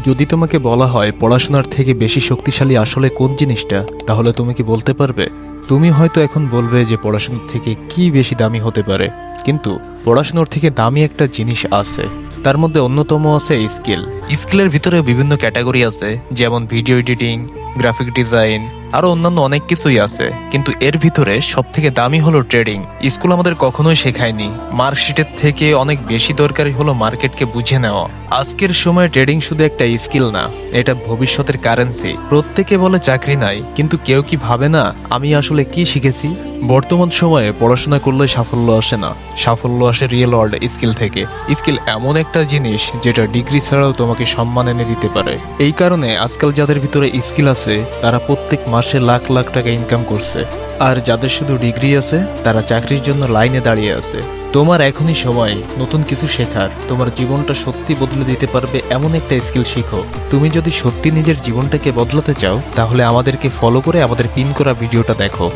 যদি তোমাকে বলা হয় পড়াশোনার থেকে বেশি শক্তিশালী আসলে কোন জিনিসটা, তাহলে তুমি কি বলতে পারবে? তুমি হয়তো এখন বলবে যে পড়াশোনার থেকে কি বেশি দামি হতে পারে, কিন্তু পড়াশোনার থেকে দামি একটা জিনিস আছে। তার মধ্যে অন্যতম আছে স্কিলের ভিতরে বিভিন্ন ক্যাটাগরি আছে, যেমন ভিডিও এডিটিং, গ্রাফিক ডিজাইন, আরো অন্যান্য অনেক কিছুই আছে। কিন্তু এর ভিতরে সব থেকে দামি হলো ট্রেডিং। স্কুল আমাদের কখনোই শেখায়নি। মার্কশিটের থেকে অনেক বেশি দরকারি হলো মার্কেটকে বুঝে নেওয়া। আজকের সময় ট্রেডিং শুধু একটা স্কিল না, এটা ভবিষ্যতের কারেন্সি। প্রত্যেকে বলে চাকরি নাই, কিন্তু কেউ কি ভাবে না আমি আসলে কি শিখেছি? বর্তমান সময়ে পড়াশোনা করলে সাফল্য আসে না, সাফল্য আসে রিয়েল ওয়ার্ল্ড স্কিল থেকে। স্কিল এমন একটা জিনিস যেটা ডিগ্রি ছাড়াও তোমাকে সম্মান এনে দিতে পারে। এই কারণে আজকাল যাদের ভিতরে স্কিল আছে তারা প্রত্যেক মাসে লাখ লাখ টাকা ইনকাম করছে, আর যাদের শুধু ডিগ্রি আছে তারা চাকরির জন্য লাইনে দাঁড়িয়ে আছে। তোমার এখনই সময় নতুন কিছু শেখার। তোমার জীবনটা সত্যি বদলে দিতে পারবে এমন একটা স্কিল শিখো। তুমি যদি সত্যি নিজের জীবনটাকে বদলাতে চাও, তাহলে আমাদেরকে ফলো করে আমাদের পিন করা ভিডিওটা দেখো।